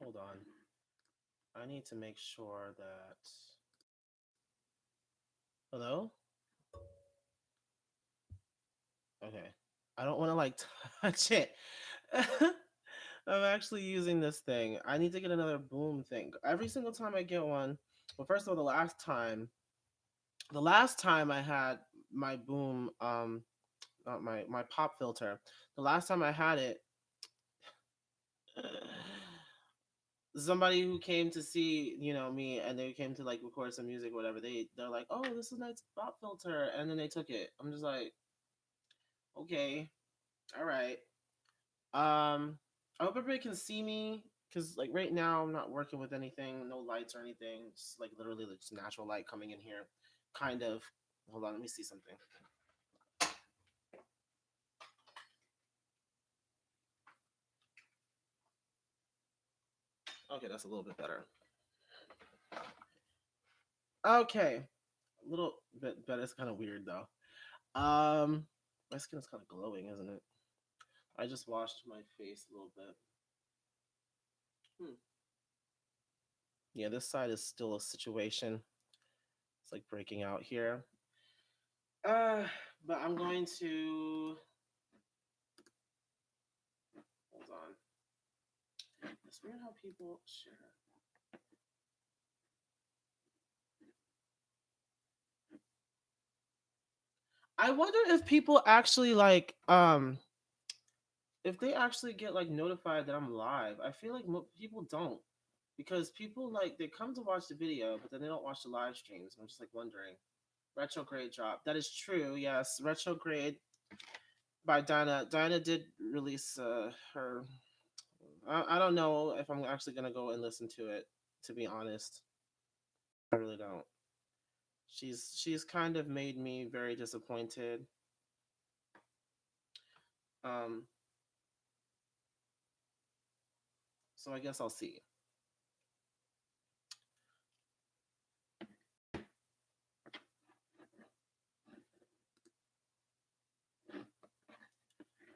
Hold on. I need to make sure that. Hello? Okay. I don't want to like touch it. I'm actually using this thing. I need to get another boom thing. Every single time I get one, well, first of all, the last time I had my boom, not my pop filter, the last time I had it, somebody who came to see me and they came to like record some music or whatever, they're like, oh, this is a nice pop filter, and then they took it. I'm just like, okay, all right. I hope everybody can see me because like right now I'm not working with anything, no lights or anything. It's like literally just natural light coming in here, kind of. Hold on, let me see something. Okay, that's a little bit better. Okay, a little bit better. It's kind of weird though. My skin is kind of glowing, isn't it? I just washed my face a little bit. Hmm. Yeah, this side is still a situation. It's like breaking out here. Uh, but I'm going to hold on. It's weird how people share. I wonder if people actually like if they actually get like notified that I'm live. I feel like people don't because people like they come to watch the video, but then they don't watch the live streams. I'm just like wondering. Retrograde drop. That is true. Yes, Retrograde by Dinah. Dinah did release her. I don't know if I'm actually gonna go and listen to it. To be honest, I really don't. She's kind of made me very disappointed. Um, so I guess I'll see.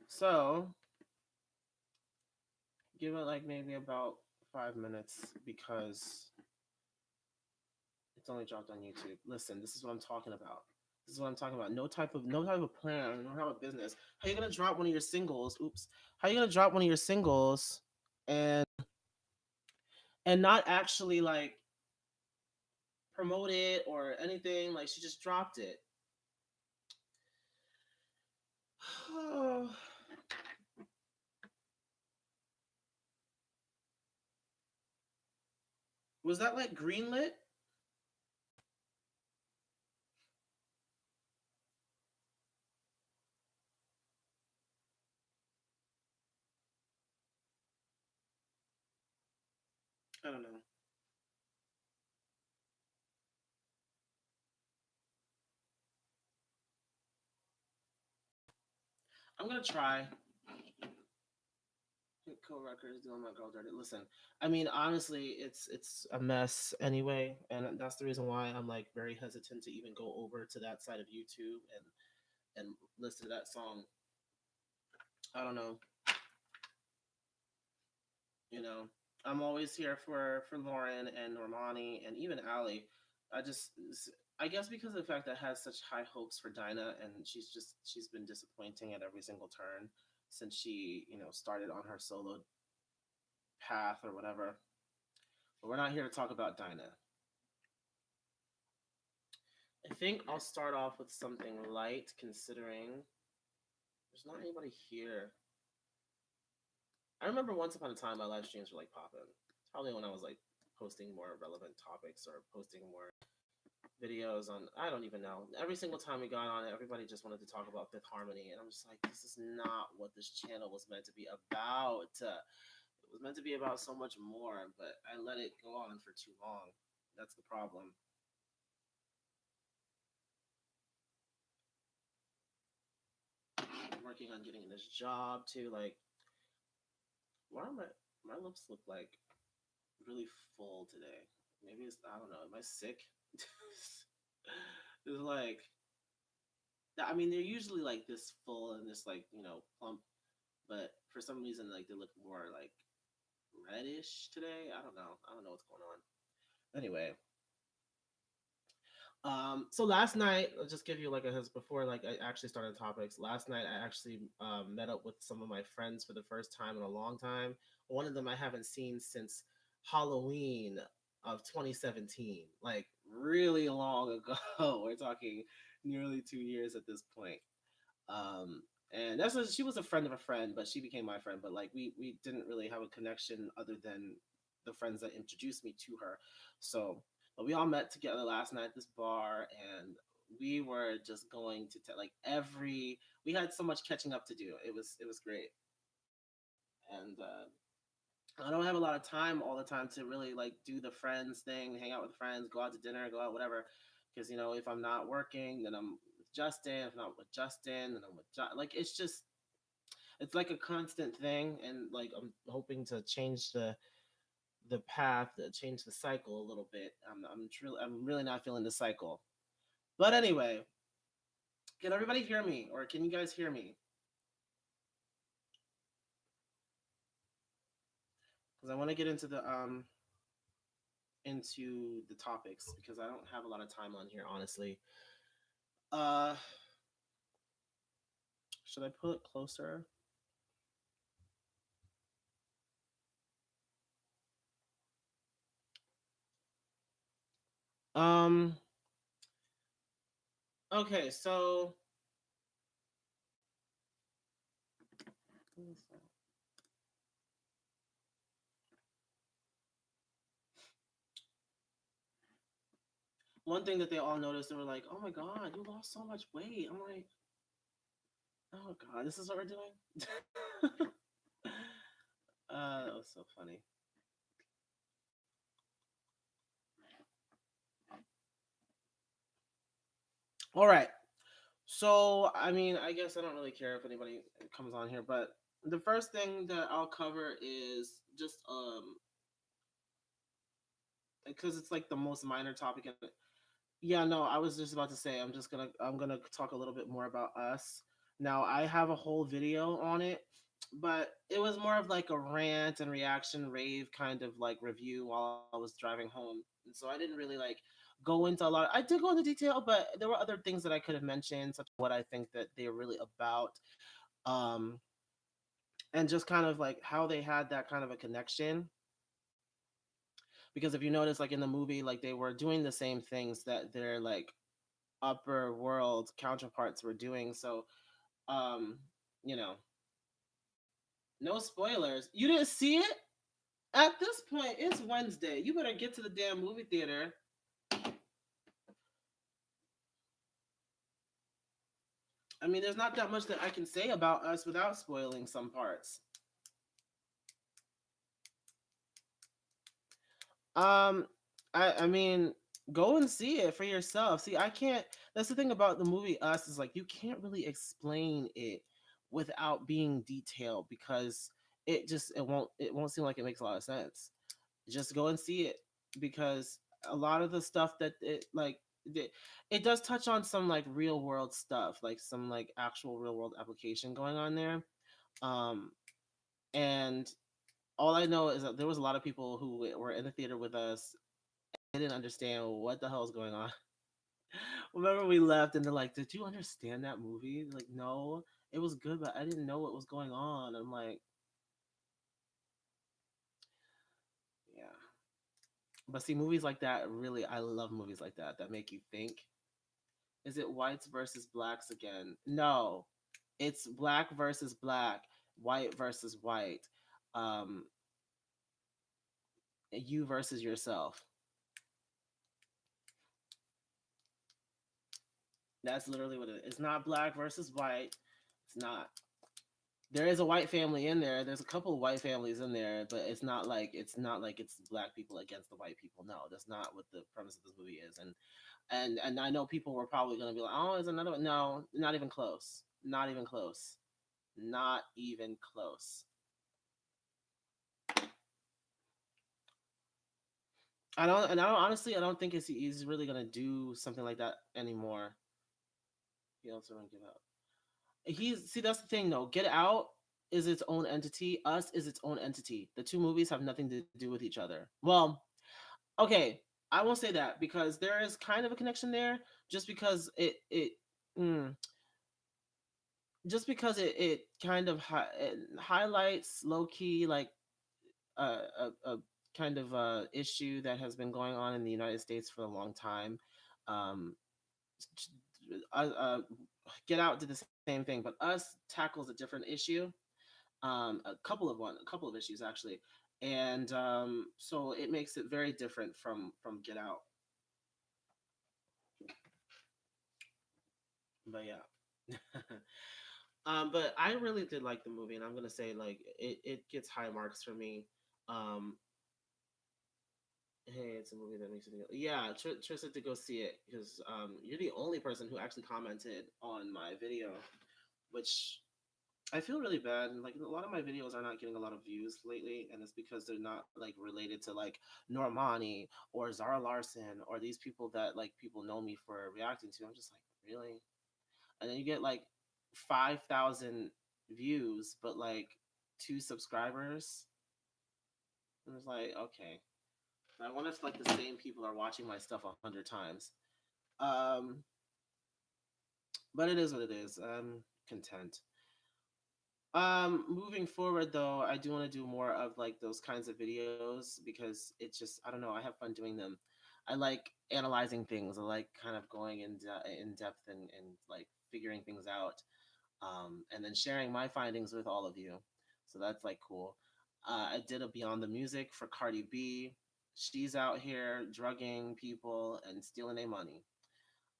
So give it like maybe about 5 minutes because it's only dropped on YouTube. Listen, this is what I'm talking about. This is what I'm talking about. No type of plan, no type of business. How you gonna drop one of your singles? Oops. How you gonna drop one of your singles and not actually like promote it or anything? Like she just dropped it. Was that like greenlit? I don't know. I'm gonna try. Co-workers doing my girl dirty. Listen, I mean, honestly, it's a mess anyway, and that's the reason why I'm like very hesitant to even go over to that side of YouTube and listen to that song. I don't know, you know. I'm always here for Lauren and Normani and even Ali. I just I guess because of the fact that I had such high hopes for Dinah and she's been disappointing at every single turn since she started on her solo path or whatever. But we're not here to talk about Dinah. I think I'll start off with something light, considering there's not anybody here. I remember once upon a time my live streams were like popping. Probably when I was like posting more relevant topics or posting more videos on. I don't even know. Every single time we got on it, everybody just wanted to talk about Fifth Harmony, and I'm just like, this is not what this channel was meant to be about. It was meant to be about so much more, but I let it go on for too long. That's the problem. I'm working on getting this job too. Like, why are my lips look like really full today? Maybe it's I don't know. Am I sick? It's like I mean they're usually like this full and this like plump, but for some reason like they look more like reddish today. I don't know. I don't know what's going on. Anyway, so last night, I'll just give you like a heads before like I actually started topics. Last night, I actually met up with some of my friends for the first time in a long time. One of them I haven't seen since Halloween of 2017, like really long ago. We're talking nearly 2 years at this point. Um, and she was a friend of a friend, but she became my friend. But like we didn't really have a connection other than the friends that introduced me to her. So, but we all met together last night at this bar, and we were just going to like every. We had so much catching up to do. It was great, and I don't have a lot of time all the time to really like do the friends thing, hang out with friends, go out to dinner, go out whatever. Because if I'm not working, then I'm with Justin. If not with Justin, then I'm with like it's like a constant thing, and like I'm hoping to change the path, change the cycle a little bit. I'm really not feeling the cycle. But anyway, can everybody hear me, or can you guys hear me? Because I want to get into the topics because I don't have a lot of time on here, honestly. Uh, should I put it closer? Um. Okay, so one thing that they all noticed, they were like, "Oh my god, you lost so much weight." I'm like, "Oh god, this is what we're doing." That was so funny. All right, so I mean, I guess I don't really care if anybody comes on here, but the first thing that I'll cover is just because it's like the most minor topic. And yeah, no, I was just about to say I'm gonna talk a little bit more about us. Now I have a whole video on it, but it was more of like a rant and reaction rave kind of like review while I was driving home. And so I didn't really like go into a lot. I did go into detail, but there were other things that I could have mentioned, such as what I think that they're really about. Um and just kind of like how they had that kind of a connection, because if you notice like in the movie, like they were doing the same things that their like upper world counterparts were doing. So, um, you know, no spoilers. You didn't see it? At this point, it's Wednesday. You better get to the damn movie theater. I mean, there's not that much that I can say about us without spoiling some parts. Um, I mean, go and see it for yourself. See, I can't. That's the thing about the movie Us is like you can't really explain it without being detailed because it won't seem like it makes a lot of sense. Just go and see it because a lot of the stuff that it does touch on some like real world stuff, like some like actual real world application going on there. Um, and all I know is that there was a lot of people who were in the theater with us. They didn't understand what the hell is going on. Remember, we left and they're like, "Did you understand that movie?" Like, no, it was good, but I didn't know what was going on. I'm like, yeah. But see, movies like that really, I love movies like that that make you think. Is it whites versus blacks again? No, it's black versus black, white versus white, um, you versus yourself. That's literally what it is. It's not black versus white. It's not. There is a white family in there. There's a couple of white families in there, but it's not like it's black people against the white people. No, that's not what the premise of this movie is. And I know people were probably gonna be like, oh, is another one? No, not even close. Not even close. Not even close. I don't honestly, I don't think he's really gonna do something like that anymore. He also gonna give out. He's see that's the thing though. Get Out. is its own entity. Us is its own entity. The two movies have nothing to do with each other. Well, okay, I won't say that because there is kind of a connection there. Just because mm, it kind of it highlights low key like a kind of issue that has been going on in the United States for a long time. Um, Get Out did the same thing, but Us tackles a different issue. A couple of issues actually, and so it makes it very different from Get Out. But yeah. But I really did like the movie, and I'm gonna say like it gets high marks for me. Um, hey, it's a movie that makes you think. Yeah, Tris said to go see it because you're the only person who actually commented on my video, which I feel really bad. Like a lot of my videos are not getting a lot of views lately, and it's because they're not like related to like Normani or Zara Larson or these people that like people know me for reacting to. I'm just like, really? And then you get like 5,000 views, but like 2 subscribers. And it's like, okay. I wonder if like the same people are watching my stuff 100 times. Um, but it is what it is. I'm content. Moving forward though, I do want to do more of like those kinds of videos because it's just I don't know. I have fun doing them. I like analyzing things. I like kind of going in depth and like figuring things out, and then sharing my findings with all of you. So that's like cool. I did a Beyond the Music for Cardi B. She's out here drugging people and stealing their money.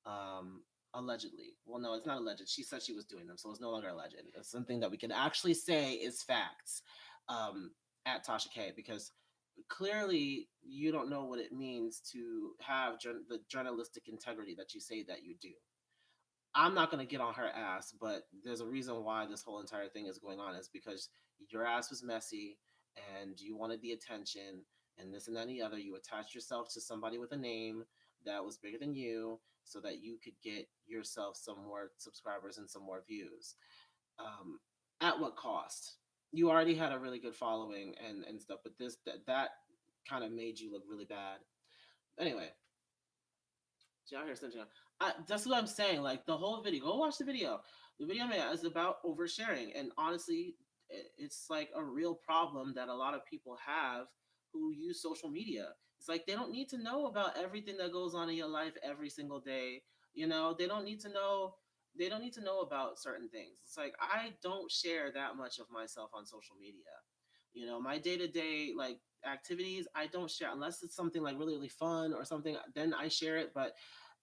Um, Allegedly. Well, no, it's not alleged. She said she was doing them, so it's no longer alleged. It's something that we can actually say is facts. Um, at Tasha K, because clearly you don't know what it means to have the journalistic integrity that you say that you do. I'm not going to get on her ass, but there's a reason why this whole entire thing is going on is because your ass was messy and you wanted the attention and this and that and the other. You attached yourself to somebody with a name that was bigger than you so that you could get yourself some more subscribers and some more views. Um, at what cost? You already had a really good following and stuff, but that kind of made you look really bad. Anyway, y'all hear something? That's what I'm saying. Like the whole video, go watch the video. The video man is about oversharing, and honestly, it's like a real problem that a lot of people have who use social media. It's like they don't need to know about everything that goes on in your life every single day. You know, they don't need to know. They don't need to know about certain things. It's like I don't share that much of myself on social media. You know, my day to day like activities, I don't share unless it's something like really really fun or something. Then I share it, but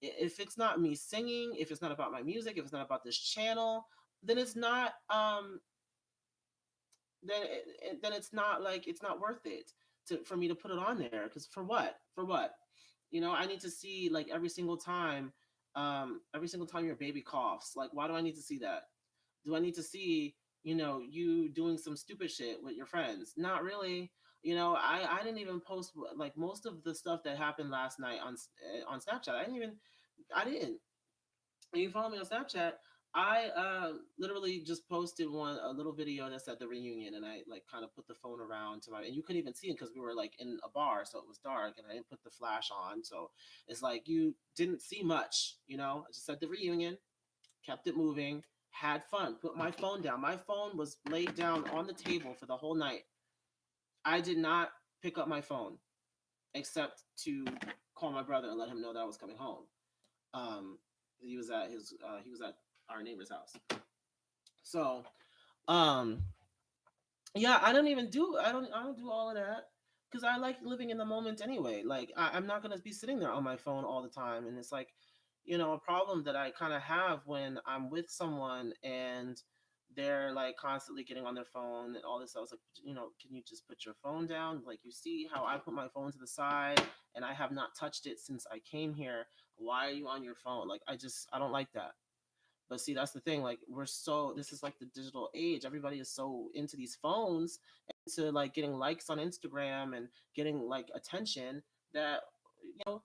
if it's not me singing, if it's not about my music, if it's not about this channel, then it's not then it's not like it's not worth it to for me to put it on there because for what? For what? You know, I need to see like every single time your baby coughs. Like why do I need to see that? Do I need to see, you know, you doing some stupid shit with your friends? Not really. You know, I didn't even post like most of the stuff that happened last night on Snapchat. I didn't. And you follow me on Snapchat, I literally just posted a little video that said the reunion, and I like kind of put the phone around to my, and you couldn't even see it because we were like in a bar, so it was dark, and I didn't put the flash on, so it's like you didn't see much, you know. I just said the reunion, kept it moving, had fun, put my phone down. My phone was laid down on the table for the whole night. I did not pick up my phone except to call my brother and let him know that I was coming home. Um, he was at our neighbor's house. So, um, yeah, I don't do all of that because I like living in the moment anyway. Like I'm not gonna be sitting there on my phone all the time, and it's like, you know, a problem that I kind of have when I'm with someone and they're like constantly getting on their phone and all this. I was like, you know, can you just put your phone down? Like you see how I put my phone to the side and I have not touched it since I came here. Why are you on your phone? Like I don't like that. But see, that's the thing. Like this is like the digital age. Everybody is so into these phones, into like getting likes on Instagram and getting like attention that you know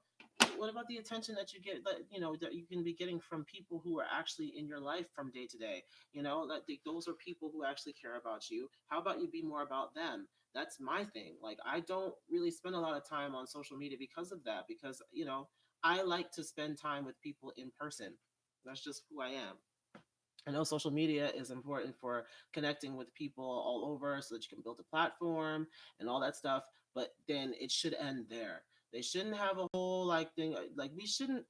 What about the attention that you get, that that you can be getting from people who are actually in your life from day to day? Those are people who actually care about you. How about you be more about them? That's my thing. Like, I don't really spend a lot of time on social media because of that, because I like to spend time with people in person. That's just who I am. I know social media is important for connecting with people all over so that you can build a platform and all that stuff, but then it should end there. They shouldn't have a whole like thing, like we shouldn't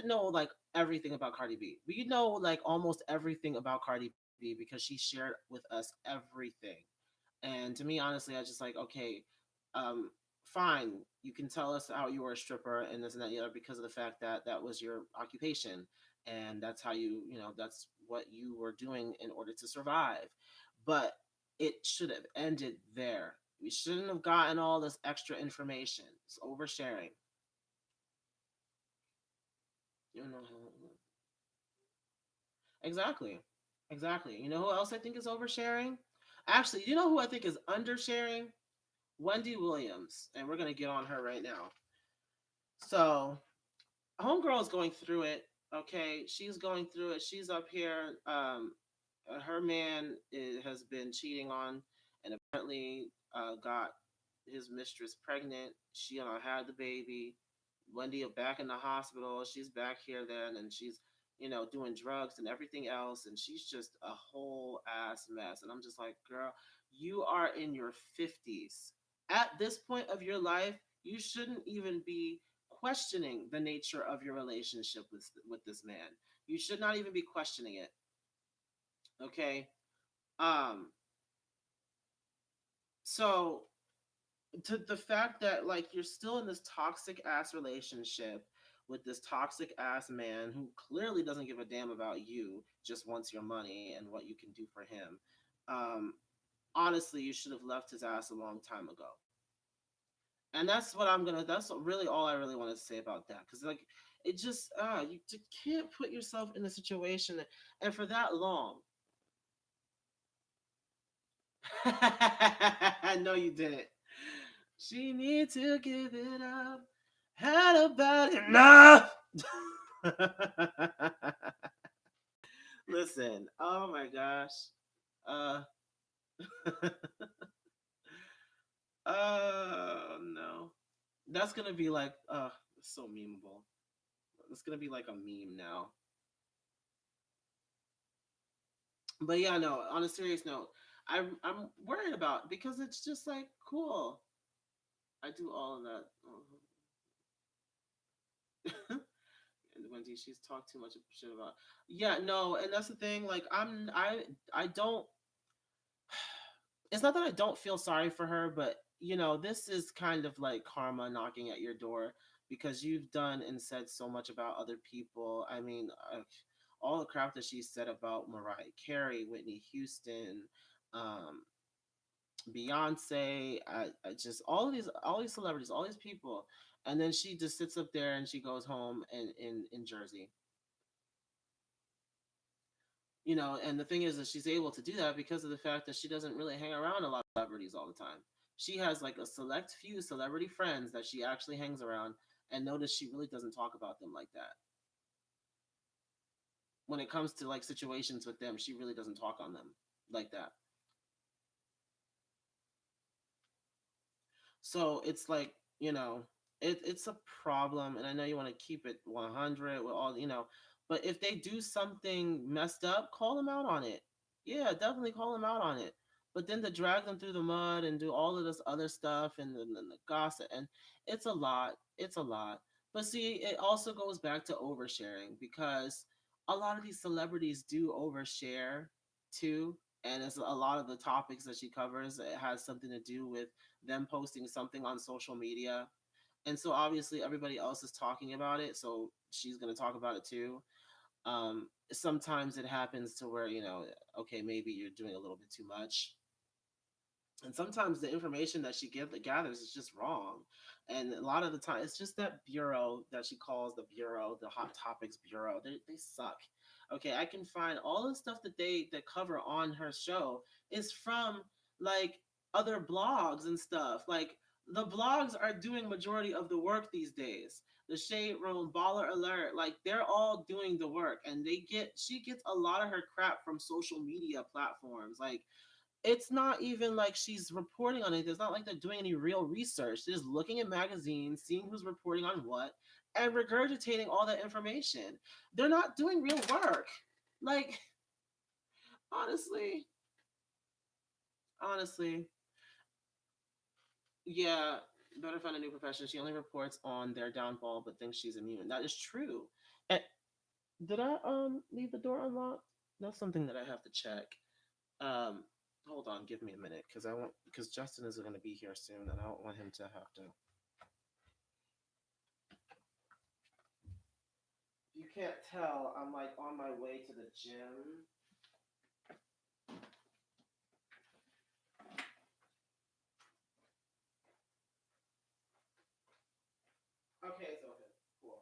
know like everything about Cardi B. We know like almost everything about Cardi B because she shared with us everything. And to me, honestly, I just like, okay, um, fine, you can tell us how you were a stripper and this and that, and the other, because of the fact that that was your occupation, and that's how that's what you were doing in order to survive. But it should have ended there. We shouldn't have gotten all this extra information. It's oversharing. You know, exactly, exactly. You know who else I think is oversharing? Actually, you know who I think is undersharing? Wendy Williams, and we're gonna get on her right now. So, homegirl is going through it. Okay, she's going through it. She's up here. Her man has been cheating on, and apparently got his mistress pregnant. She had the baby. Wendy back in the hospital. She's back here then, and she's doing drugs and everything else, and she's just a whole ass mess. And I'm just like, girl, you are in your 50s. At this point of your life, you shouldn't even be questioning the nature of your relationship with this man. You should not even be questioning it. Okay. Um. So to the fact that like you're still in this toxic ass relationship with this toxic ass man who clearly doesn't give a damn about you, just wants your money and what you can do for him. Um. Honestly, you should have left his ass a long time ago. And that's what I'm gonna. That's really all I really want to say about that. Because like, it just you can't put yourself in a situation and for that long. I know you didn't. She need to give it up. Had about enough. Listen, oh my gosh. Uh, no. That's gonna be like, it's so memeable. It's gonna be like a meme now. But yeah, no. On a serious note, I'm worried about, because it's just like cool. I do all of that. And Wendy, she's talked too much shit about. Yeah, no, and that's the thing. Like, I don't. It's not that I don't feel sorry for her, but this is kind of like karma knocking at your door, because you've done and said so much about other people. I mean, all the crap that she said about Mariah Carey, Whitney Houston, um, Beyonce, I just all these celebrities, all these people, and then she just sits up there and she goes home in Jersey. And the thing is that she's able to do that because of the fact that she doesn't really hang around a lot of celebrities all the time. She has like a select few celebrity friends that she actually hangs around, and notice she really doesn't talk about them like that. When it comes to like situations with them, she really doesn't talk on them like that. So it's like, it's a problem, and I know you want to keep it 100 with all, but if they do something messed up, call them out on it. Yeah, definitely call them out on it. But then to drag them through the mud and do all of this other stuff, and the gossip, and it's a lot. It's a lot. But see, it also goes back to oversharing, because a lot of these celebrities do overshare too. And it's a lot of the topics that she covers, it has something to do with them posting something on social media. And so obviously everybody else is talking about it, so she's going to talk about it too. Sometimes it happens to where, okay, maybe you're doing a little bit too much. And sometimes the information that gathers is just wrong. And a lot of the time, it's just that bureau that she calls the bureau, the Hot Topics Bureau. They suck. Okay, I can find all the stuff that cover on her show is from like other blogs and stuff. Like The blogs are doing majority of the work these days. The Shade Room, Baller Alert, like they're all doing the work, and she gets a lot of her crap from social media platforms. Like it's not even like she's reporting on it. It's not like they're doing any real research. They're just looking at magazines, seeing who's reporting on what, and regurgitating all that information. They're not doing real work. Like honestly, honestly, yeah, better find a new profession. She only reports on their downfall, but thinks she's immune. That is true. And did I leave the door unlocked? That's something that I have to check. Um, hold on, give me a minute, because Justin is going to be here soon, and I don't want him to have to. You can't tell, I'm like on my way to the gym. Okay, it's open. Cool.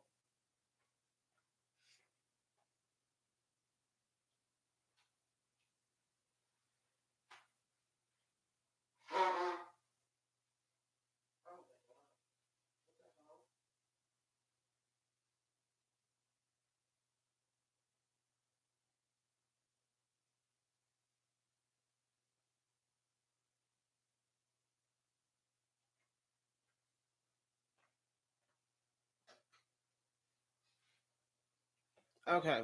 Oh my god, what the hell? Okay.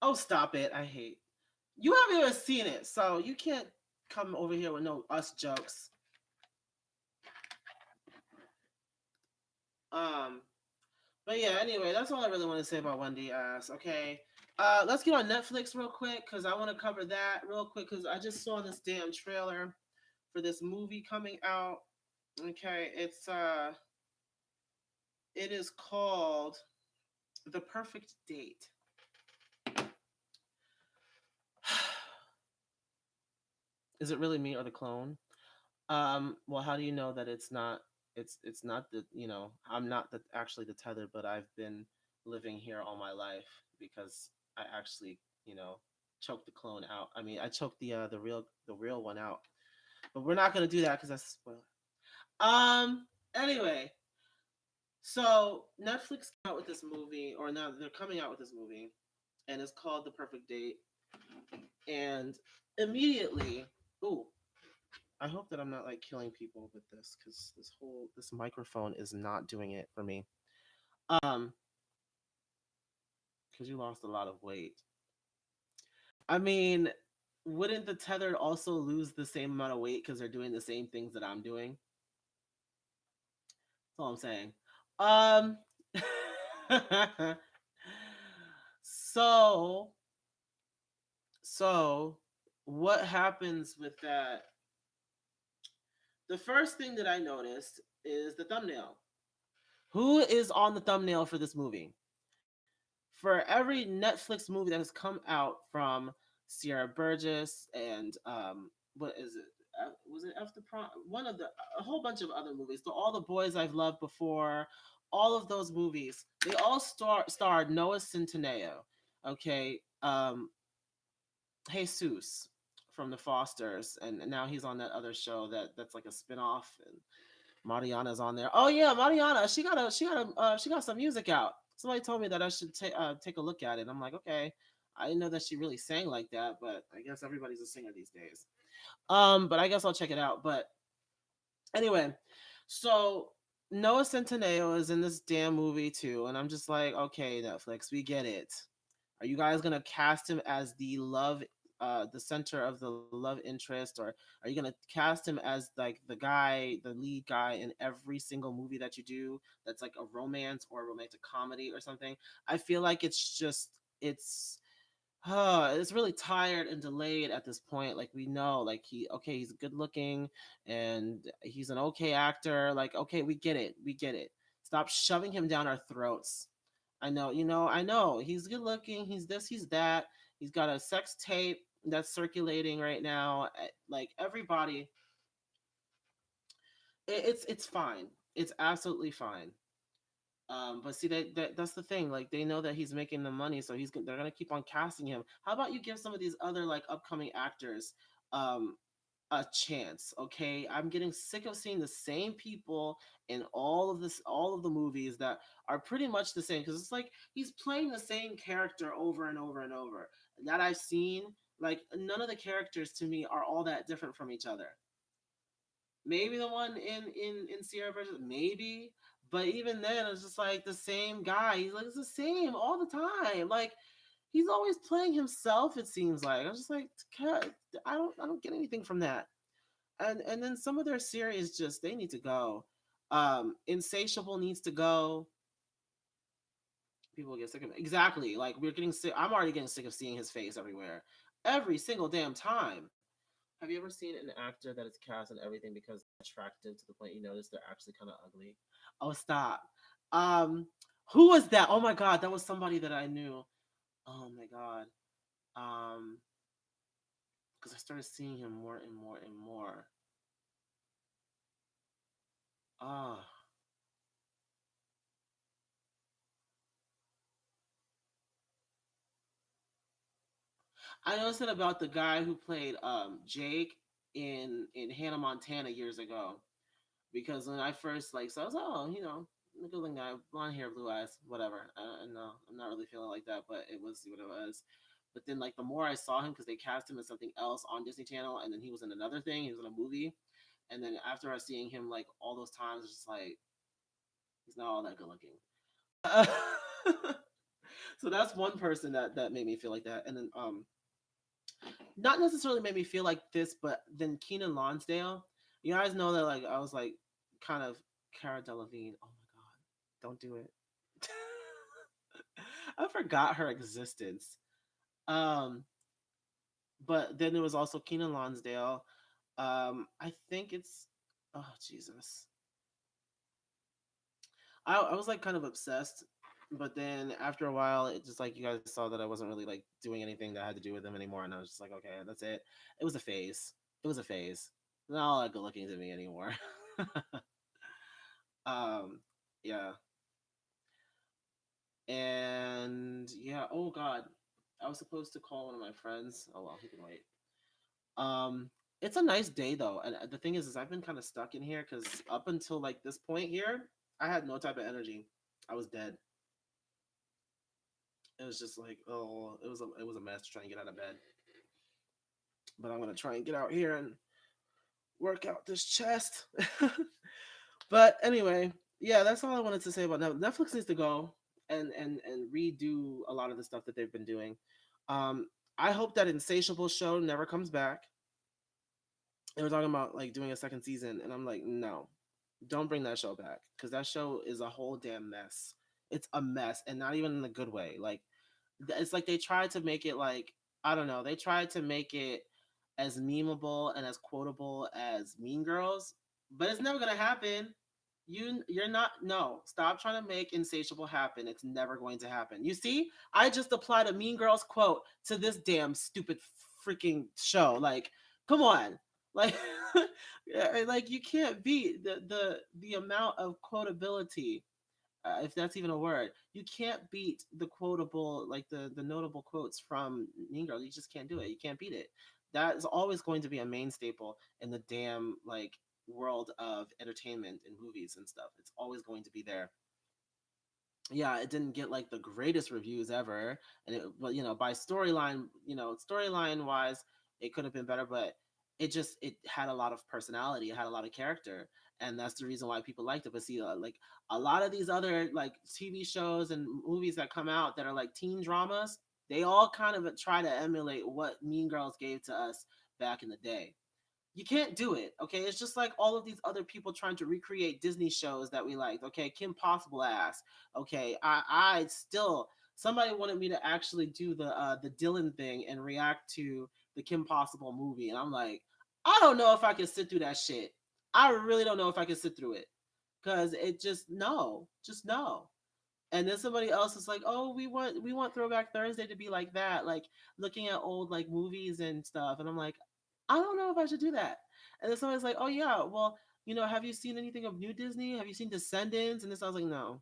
Oh, stop it. I hate. You haven't even seen it, so you can't come over here with no us jokes. Um, but yeah, anyway, that's all I really want to say about Wendy Ass. Okay. Let's get on Netflix real quick because I want to cover that real quick because I just saw this damn trailer for this movie coming out. Okay, it is called The Perfect Date. Is it really me or the clone? Well, how do you know that it's not? It's not the I'm not the actually the tether, but I've been living here all my life because I actually choked the clone out. I mean, I choked the real one out. But we're not gonna do that because that's a spoiler. Um. Anyway, so Netflix came out with this movie, or now they're coming out with this movie, and it's called The Perfect Date. And immediately, ooh, I hope that I'm not like killing people with this because this microphone is not doing it for me. Um, because you lost a lot of weight. I mean, wouldn't the tethered also lose the same amount of weight because they're doing the same things that I'm doing? That's all I'm saying. Um, so so what happens with that? The first thing that I noticed is the thumbnail. Who is on the thumbnail for this movie? For every Netflix movie that has come out from Sierra Burgess and what is it? Was it After Prom? One of the a whole bunch of other movies. So all the boys I've loved before, all of those movies, they all starred Noah Centineo. Okay, Jesus from the Fosters, and now he's on that other show that's like a spinoff, and Mariana's on there. Oh yeah, Mariana. She got some music out. Somebody told me that I should take a look at it. I'm like, okay. I didn't know that she really sang like that, but I guess everybody's a singer these days. But I guess I'll check it out. But anyway, so Noah Centineo is in this damn movie too, and I'm just like, okay, Netflix, we get it. Are you guys gonna cast him as the center of the love interest, or are you gonna cast him as like the lead guy in every single movie that you do? That's like a romance or a romantic comedy or something. I feel like it's really tired and delayed at this point. Like we know, like he's good looking and he's an okay actor. Like okay, we get it, we get it. Stop shoving him down our throats. I know. He's good looking. He's this, he's that. He's got a sex tape that's circulating right now. Like everybody, it's fine. It's absolutely fine. But see that's the thing. Like they know that he's making the money, so they're gonna keep on casting him. How about you give some of these other like upcoming actors um a chance. Okay, I'm getting sick of seeing the same people in all of the movies that are pretty much the same, because it's like he's playing the same character over and over and over that I've seen. Like, none of the characters to me are all that different from each other. Maybe the one in Sierra versus, maybe, but even then it's just like the same guy. He's like, it's the same all the time. Like, he's always playing himself, it seems like. I'm just like, "God, I don't get anything from that." And then some of their series, just, they need to go. Insatiable needs to go. People get sick of it. Exactly. Like, we're getting sick. I'm already getting sick of seeing his face everywhere, every single damn time. Have you ever seen an actor that is cast and everything because they're attractive to the point you notice they're actually kind of ugly? Oh, stop. Um, who was that? Oh my god, that was somebody that I knew. Oh my god. Um, because I started seeing him more and more and more. Ah, I noticed it about the guy who played Jake in Hannah Montana years ago. Because when I first, like, so I was like, oh, a good looking guy, blonde hair, blue eyes, whatever. No, I'm not really feeling like that, but it was what it was. But then, like, the more I saw him, because they cast him as something else on Disney Channel, and then he was in another thing, he was in a movie, and then after I seeing him like all those times, it's just like, he's not all that good looking. So that's one person that made me feel like that, and then not necessarily made me feel like this, but then Keenan Lonsdale. You guys know that, like, I was like kind of Cara Delevingne. Oh my god, don't do it. I forgot her existence. Um, but then there was also Keenan Lonsdale. I think it's, oh Jesus. I was like kind of obsessed, but then after a while, it just, like, you guys saw that I wasn't really like doing anything that had to do with him anymore, and I was just like, okay, that's it. It was a phase. It was a phase. Not all that good looking to me anymore. um, yeah, and yeah. Oh God, I was supposed to call one of my friends. Oh well, he can wait. It's a nice day though, and the thing is I've been kind of stuck in here because up until like this point here, I had no type of energy. I was dead. It was just like, oh, it was a mess trying to get out of bed. But I'm gonna try and get out here and work out this chest. But anyway, yeah, that's all I wanted to say about Netflix. Netflix needs to go and redo a lot of the stuff that they've been doing. Um, I hope that Insatiable show never comes back. They were talking about like doing a second season, and I'm like, no, don't bring that show back because that show is a whole damn mess. It's a mess, and not even in a good way. Like, it's like they tried to make it like, I don't know. They tried to make it as memeable and as quotable as Mean Girls, but it's never gonna happen. You're not, no, stop trying to make Insatiable happen. It's never going to happen. You see, I just applied a Mean Girls quote to this damn stupid freaking show. Like, come on. Like, yeah, like, you can't beat the amount of quotability, if that's even a word. You can't beat the quotable, like the notable quotes from Mean Girls. You just can't do it. You can't beat it. That is always going to be a main staple in the damn, like, world of entertainment and movies and stuff. It's always going to be there. Yeah, it didn't get like the greatest reviews ever, and but by storyline, storyline wise, it could have been better, but it had a lot of personality, it had a lot of character, and that's the reason why people liked it. But see, like, a lot of these other like TV shows and movies that come out that are like teen dramas, they all kind of try to emulate what Mean Girls gave to us back in the day. You can't do it. Okay, it's just like all of these other people trying to recreate Disney shows that we liked. Okay, Kim Possible ass. Okay, I still, somebody wanted me to actually do the Dylan thing and react to the Kim Possible movie, and I'm like, I don't know if I can sit through that shit. I really don't know if I can sit through it, because it just, no, just no. And then somebody else is like, oh, we want Throwback Thursday to be like that, like looking at old like movies and stuff. And I'm like, I don't know if I should do that. And then somebody's like, oh yeah, well, have you seen anything of New Disney? Have you seen Descendants? And this, I was like, no,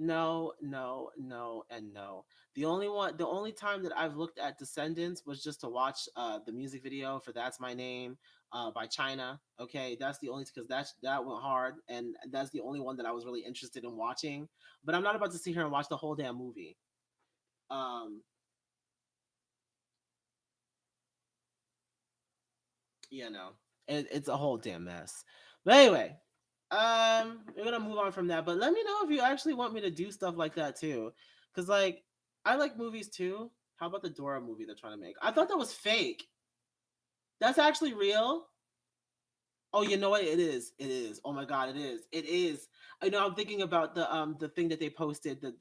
No, no, no, and no. The only time that I've looked at Descendants was just to watch the music video for "That's My Name" by China. Okay, that's the only because that went hard, and that's the only one that I was really interested in watching. But I'm not about to sit here and watch the whole damn movie. Um, you know, it's a whole damn mess. But anyway, we're gonna move on from that. But let me know if you actually want me to do stuff like that too, because like I like movies too. How about the Dora movie they're trying to make? I thought that was fake. That's actually real. Oh, you know what? It is. It is. Oh my god, it is. It is. I know. I'm thinking about the thing that they posted. That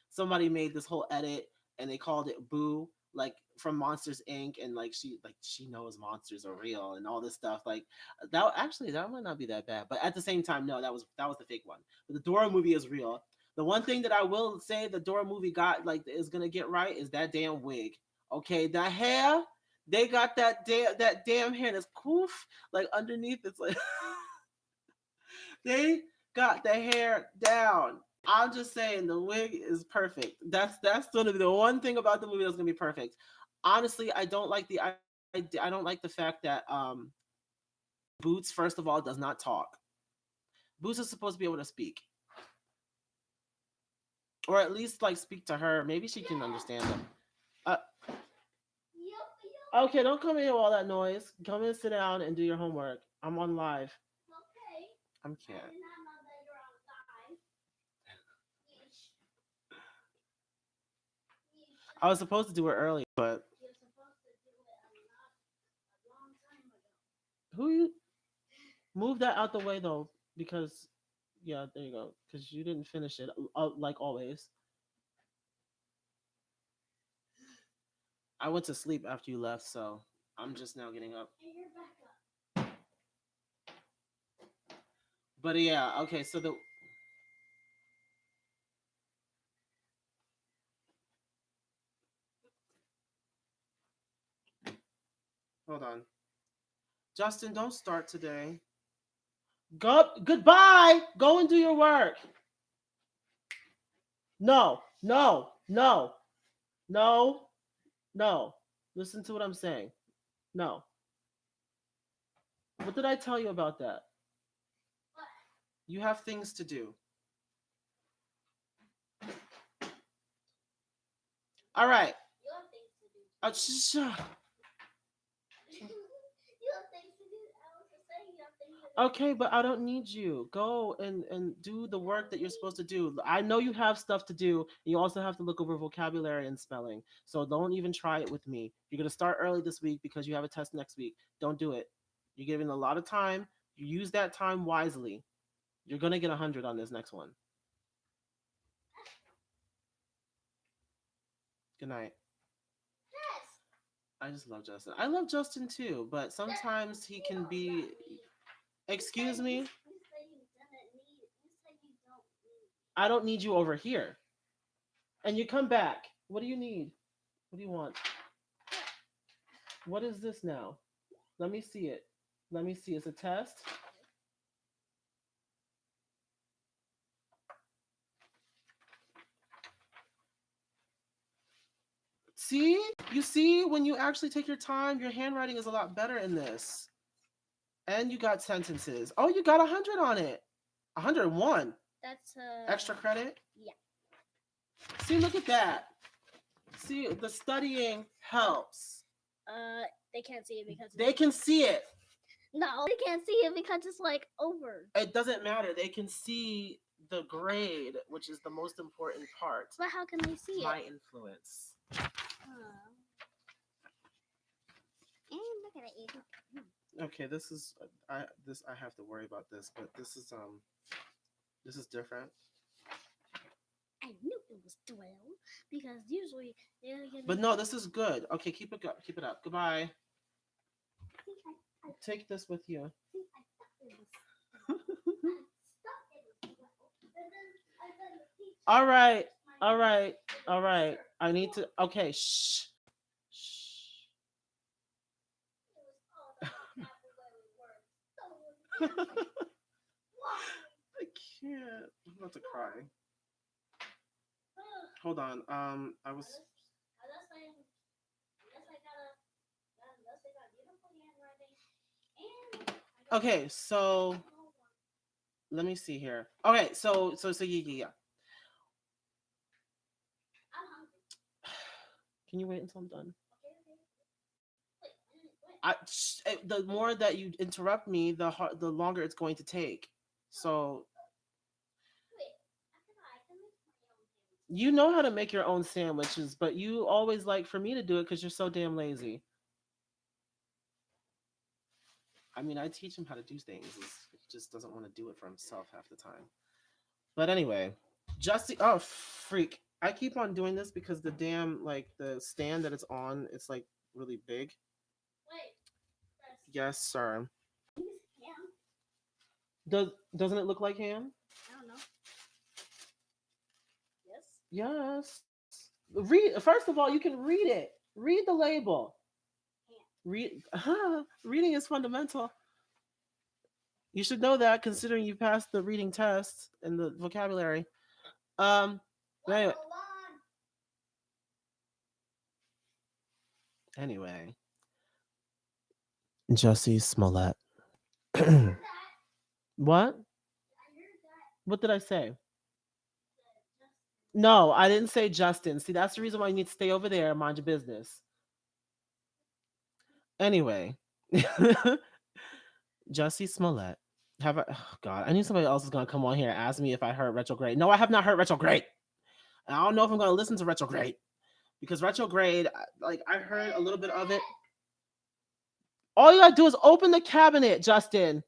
somebody made this whole edit and they called it Boo, like from Monsters Inc. And like she knows monsters are real and all this stuff. Like that actually that might not be that bad, but at the same time, no, that was the fake one. But the Dora movie is real. The one thing that I will say the Dora movie got like is gonna get right is that damn wig. Okay, that hair. They got that damn hair that's poof like underneath. It's like they got the hair down. I'm just saying the wig is perfect. That's sort of the one thing about the movie that's gonna be perfect. Honestly, I don't like the fact that Boots first of all does not talk. Boots is supposed to be able to speak, or at least like speak to her. Maybe she can understand them. Uh, okay, don't come in here with all that noise. Come in, sit down, and do your homework. I'm on live. I'm can't. I was supposed to do it earlier, but who you move that out the way though? Because yeah, there you go. Because you didn't finish it like always. I went to sleep after you left, so I'm just now getting up. But yeah, okay. So the hold on, Justin, don't start today. Go goodbye. Go and do your work. No, no, no, no, no. Listen to what I'm saying. No. What did I tell you about that? You have things to do. All right. Sh- Okay, but I don't need you. Go and do the work that you're supposed to do. I know you have stuff to do. And you also have to look over vocabulary and spelling. So don't even try it with me. You're gonna start early this week because you have a test next week. Don't do it. You're giving a lot of time. You use that time wisely. You're gonna get 100 on this next one. Good night. I just love Justin. I love Justin too, but sometimes he can be. Excuse me. I don't need you over here. And you come back. What do you need? What do you want? What is this now? Let me see it. Let me see. It's a test. See? You see, when you actually take your time, your handwriting is a lot better in this. And you got sentences. Oh, you got 100 on it. 101. That's Extra credit? Yeah. See, look at that. See, the studying helps. They can't see it because They can see it. no, they can't see it because it's like over. It doesn't matter. They can see the grade, which is the most important part. But how can they see My it? influence. And look at it. Okay, I have to worry about this, but this is different. I knew it was 12 because usually they're gonna. But no, this is good. Okay, keep it up. Keep it up. Goodbye. Take this with you. All right. All right. All right. I need to. Okay. Shh. Shh. I can't. I'm about to cry. Hold on. I was Unless I unless I got beautiful handwriting and I don't okay. So know one. let me see here. Okay, so yeah. I'm hungry. Can you wait until I'm done? Okay, okay. Wait, wait. The more that you interrupt me, the longer it's going to take. So Wait. I forgot I can make my own sandwiches. you know how to make your own sandwiches, but you always like for me to do it because you're so damn lazy. I mean, I teach him how to do things. He just doesn't want to do it for himself half the time. But anyway, Justy. Oh freak! I keep on doing this because the damn like the stand that it's on, it's like really big. Wait, press. Yes, sir. I think it's ham. Doesn't it look like ham? I don't know. Yes. Yes. Read first of all, you can read it. Read the label. Ham. Read. Reading is fundamental. You should know that considering you passed the reading test and the vocabulary. Um. Wait, Anyway, hold on. anyway, Jussie Smollett. I heard that. What? I heard that. What did I say? Just No, I didn't say Justin. See, that's the reason why you need to stay over there and mind your business. Anyway, Jussie Smollett. Have I? Oh God, I knew somebody else was gonna come on here and ask me if I heard retrograde. No, I have not heard retrograde. And I don't know if I'm gonna listen to retrograde because retrograde, like I heard a little bit of it. All you gotta do is open the cabinet, Justin.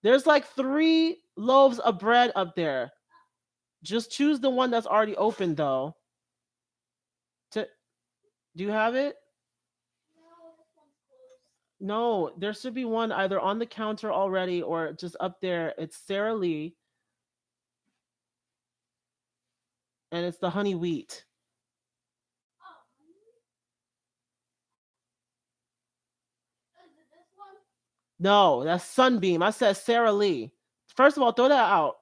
There's like 3 loaves of bread up there. Just choose the one that's already open, though. To, do you have it? no, this one's closed. No, there should be one either on the counter already or just up there. It's Sara Lee and it's the honey wheat. Oh, is it this one? No, that's Sunbeam. I said Sara Lee. First of all, throw that out.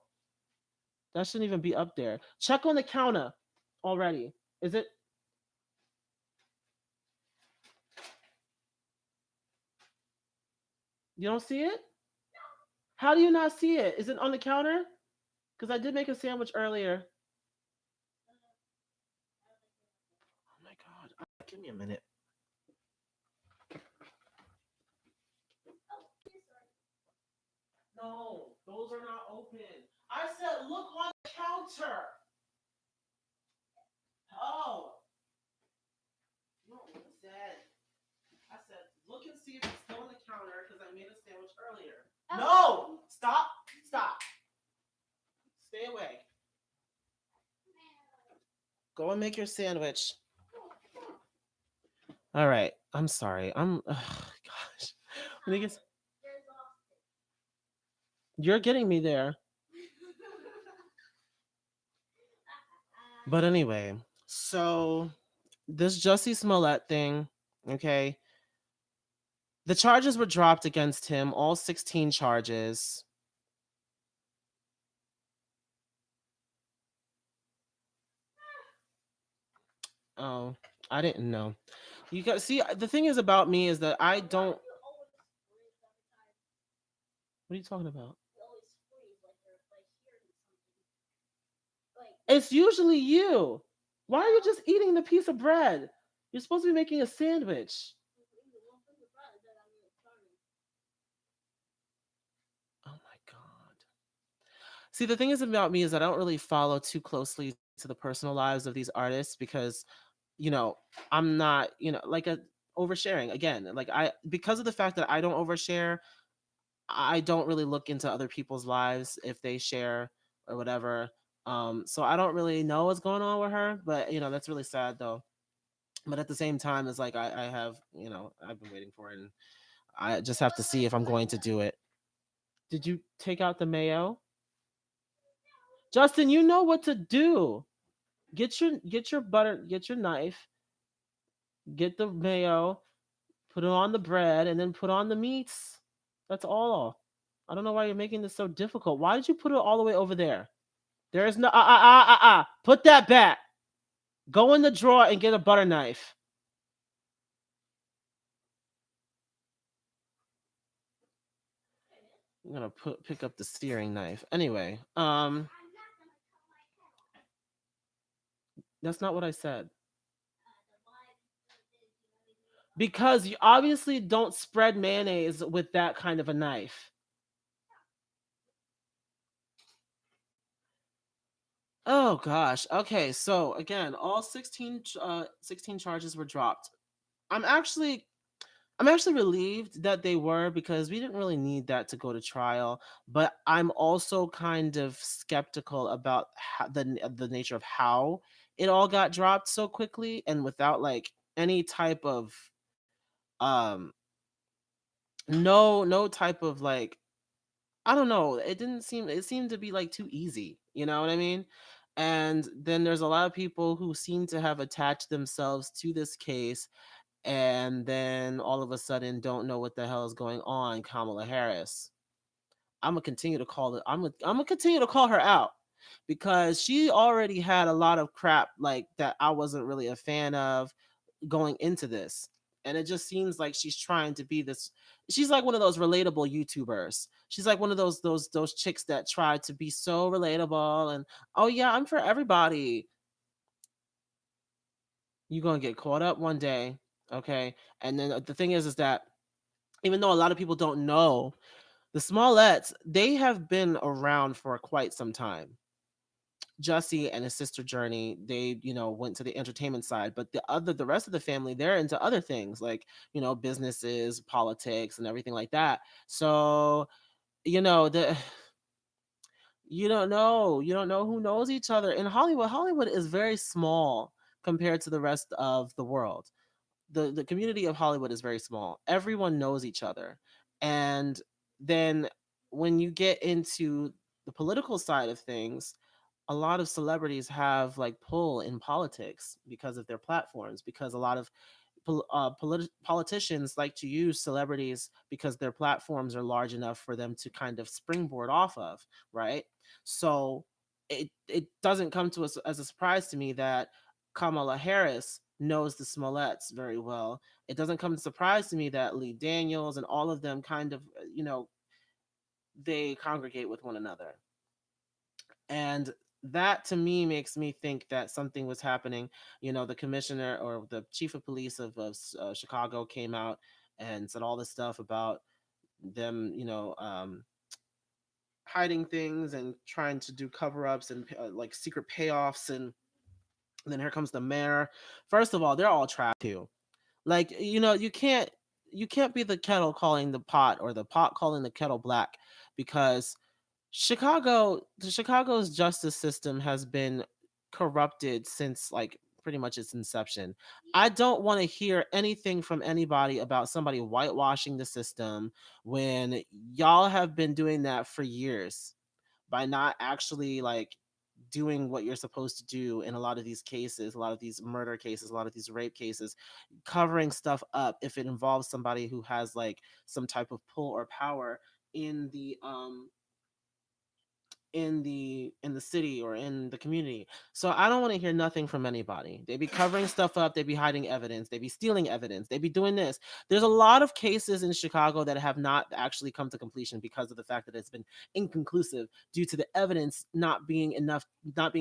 That shouldn't even be up there. Check on the counter already. Is it? You don't see it? How do you not see it? Is it on the counter? Because I did make a sandwich earlier. Oh my God. Give me a minute. Oh, yes, sorry. No, those are not open. I said look on the counter. Oh. No, what I said. I said look and see if it's still on the counter because I made a sandwich earlier. Oh. No! Stop. Stop. Stay away. Go and make your sandwich. All right. I'm sorry. Gosh. I think it's You're exhausted. you're getting me there. But anyway, so this Jussie Smollett thing, okay. The charges were dropped against him, all 16 charges. Oh, I didn't know. You got see the thing is about me is that I don't. You always freeze every time. What are you talking about? You always freeze like you're like hearing something. Like It's usually you. Why are you just eating the piece of bread? You're supposed to be making a sandwich. you won't think about it that I'm starving. Oh my God. See, the thing is about me is that I don't really follow too closely to the personal lives of these artists because, you know, I'm not, like a oversharing again. Like because of the fact that I don't overshare, I don't really look into other people's lives if they share or whatever. So I don't really know what's going on with her, but that's really sad though. But at the same time, it's like I have, I've been waiting for it, and I just have to see if I'm going to do it. Did you take out the mayo? Justin, you know what to do. Get your butter, get your knife, get the mayo, put it on the bread, and then put on the meats. That's all. I don't know why you're making this so difficult. Why did you put it all the way over there? There is no Put that back. Go in the drawer and get a butter knife. I'm gonna pick up the steering knife. Anyway, that's not what I said. Because you obviously don't spread mayonnaise with that kind of a knife. Oh gosh. Okay, so again, all 16 charges were dropped. I'm actually I'm actually relieved that they were because we didn't really need that to go to trial, but I'm also kind of skeptical about the nature of how it all got dropped so quickly and without like any type of um no type of like, I don't know, it seemed to be like too easy, you know what I mean? And then there's a lot of people who seem to have attached themselves to this case and then all of a sudden don't know what the hell is going on. Kamala Harris. I'm gonna continue to call it. I'm gonna continue to call her out because she already had a lot of crap like that I wasn't really a fan of going into this. And it just seems like she's trying to be this. She's like one of those relatable YouTubers. She's like one of those chicks that try to be so relatable and, oh yeah, I'm for everybody. You're gonna get caught up one day, okay? And then the thing is that even though a lot of people don't know, the Smollets, they have been around for quite some time. Jussie and his sister Journey, they, went to the entertainment side, but the rest of the family, they're into other things like, businesses, politics, and everything like that. So, the you don't know who knows each other in Hollywood. Hollywood is very small compared to the rest of the world. The community of Hollywood is very small. Everyone knows each other. And then when you get into the political side of things, a lot of celebrities have like pull in politics because of their platforms, because a lot of politicians like to use celebrities because their platforms are large enough for them to kind of springboard off of, right? So it doesn't come to us as a surprise to me that Kamala Harris knows the Smolletts very well. It doesn't come as a surprise to me that Lee Daniels and all of them kind of, they congregate with one another. And that to me makes me think that something was happening. The commissioner or the chief of police of Chicago came out and said all this stuff about them, hiding things and trying to do cover-ups and like secret payoffs. And then here comes the mayor. First of all, they're all trash too. Like, you can't be the kettle calling the pot or the pot calling the kettle black, because Chicago's justice system has been corrupted since like pretty much its inception. I don't want to hear anything from anybody about somebody whitewashing the system when y'all have been doing that for years by not actually like doing what you're supposed to do in a lot of these cases, a lot of these murder cases, a lot of these rape cases, covering stuff up if it involves somebody who has like some type of pull or power in the city or in the community. So I don't want to hear nothing from anybody. They be covering stuff up, they be hiding evidence, they be stealing evidence, they be doing this. There's a lot of cases in Chicago that have not actually come to completion because of the fact that it's been inconclusive due to the evidence not being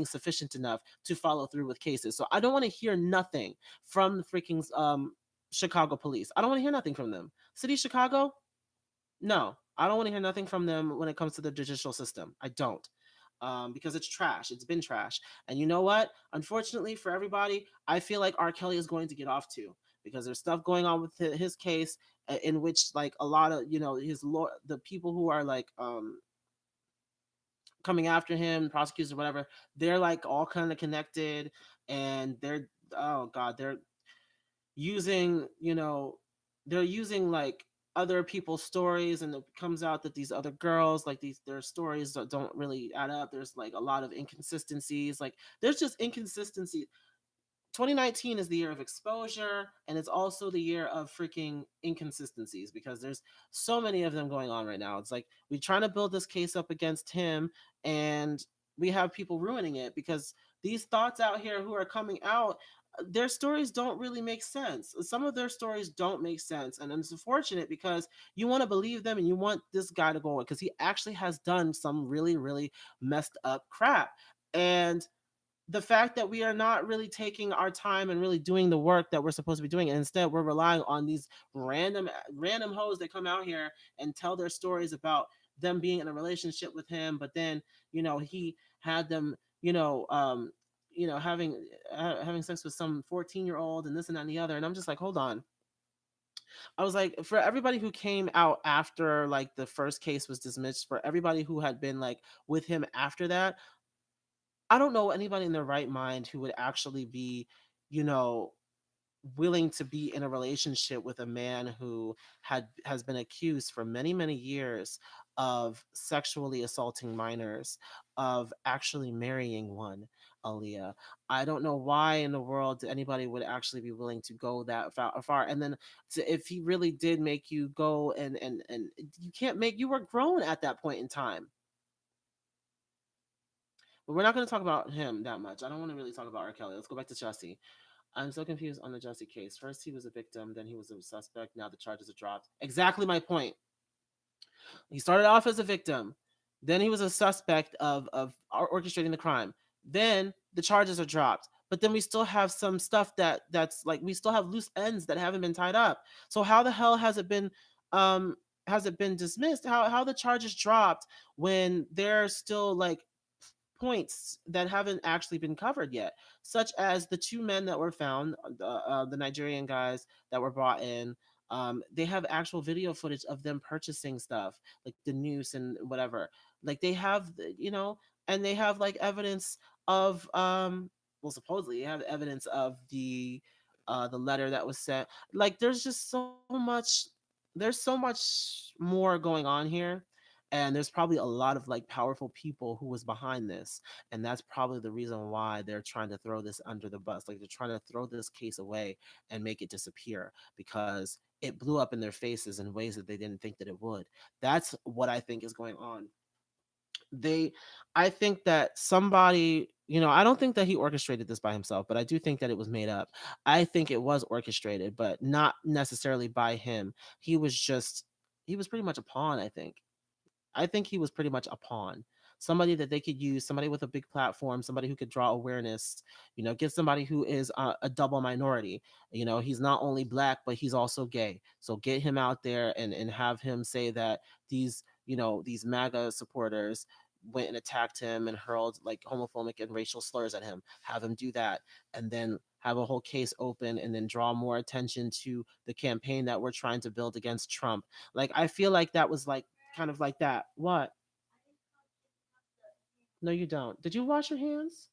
sufficient enough to follow through with cases. So I don't want to hear nothing from the freaking Chicago police. I don't want to hear nothing from them. City of Chicago, no, I don't want to hear nothing from them when it comes to the judicial system. I don't. Because it's trash. It's been trash. And you know what? Unfortunately for everybody, I feel like R. Kelly is going to get off too, because there's stuff going on with his case in which like a lot of the people who are like coming after him, prosecutors or whatever, they're like all kind of connected, and they're, oh god, using you know they're using like other people's stories, and it comes out that these other girls, like, these their stories don't really add up. There's like a lot of inconsistencies, like there's just inconsistency. 2019 is the year of exposure, and it's also the year of freaking inconsistencies, because there's so many of them going on right now. It's like we're trying to build this case up against him, and we have people ruining it because These thoughts out here who are coming out, their stories don't really make sense. Some of their stories don't make sense, and it's unfortunate because you want to believe them and you want this guy to go on because he actually has done some really, really messed up crap. And the fact that we are not really taking our time and really doing the work that we're supposed to be doing, and instead we're relying on these random hoes that come out here and tell their stories about them being in a relationship with him, but then he had them having having sex with some 14-year old and this and that and the other, and I'm just like, hold on. I was like, for everybody who came out after like the first case was dismissed, for everybody who had been like with him after that, I don't know anybody in their right mind who would actually be, you know, willing to be in a relationship with a man who has been accused for many, many years of sexually assaulting minors, of actually marrying one, Aaliyah. I don't know why in the world anybody would actually be willing to go that far. And then if he really did make you go and you can't make, you were grown at that point in time. But we're not going to talk about him that much. I don't want to really talk about R. Kelly. Let's go back to Jussie. I'm so confused on the Jussie case. First, he was a victim, then he was a suspect. Now the charges are dropped. Exactly my point. He started off as a victim, then he was a suspect of orchestrating the crime. Then the charges are dropped. But then we still have some stuff that's like we still have loose ends that haven't been tied up. So how the hell um has it been dismissed? How the charges dropped when they're still like points that haven't actually been covered yet, such as the two men that were found, the Nigerian guys that were brought in. They have actual video footage of them purchasing stuff like the noose and whatever. Like they have, and they have like evidence of, well, supposedly they have evidence of the letter that was sent. Like there's just so much, there's so much more going on here, and there's probably a lot of like powerful people who was behind this, and that's probably the reason why they're trying to throw this under the bus. Like they're trying to throw this case away and make it disappear because it blew up in their faces in ways that they didn't think that it would. That's what I think is going on. they I think that somebody, I don't think that he orchestrated this by himself, but I do think that it was made up. I think it was orchestrated, but not necessarily by him. He was pretty much a pawn, I think he was pretty much a pawn. Somebody that they could use, somebody with a big platform, somebody who could draw awareness, get somebody who is a double minority. He's not only black, but he's also gay. So get him out there and have him say that these MAGA supporters went and attacked him and hurled like homophobic and racial slurs at him. Have him do that and then have a whole case open and then draw more attention to the campaign that we're trying to build against Trump. Like I feel like that was like kind of like that. What? No, you don't. Did you wash your hands?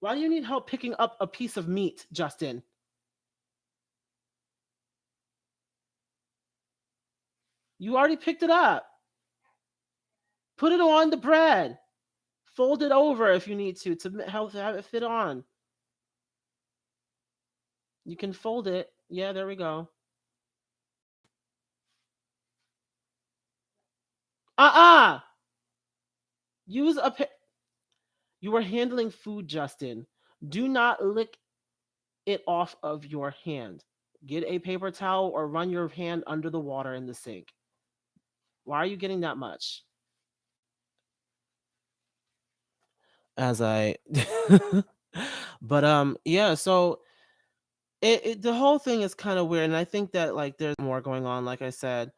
Why do you need help picking up a piece of meat, Justin? You already picked it up. Put it on the bread. Fold it over if you need to help have it fit on. You can fold it. Yeah, there we go. Uh-uh. Use a You are handling food, Justin. Do not lick it off of your hand. Get a paper towel or run your hand under the water in the sink. Why are you getting that much? As I but yeah, so the whole thing is kind of weird, and I think that like there's more going on, like I said.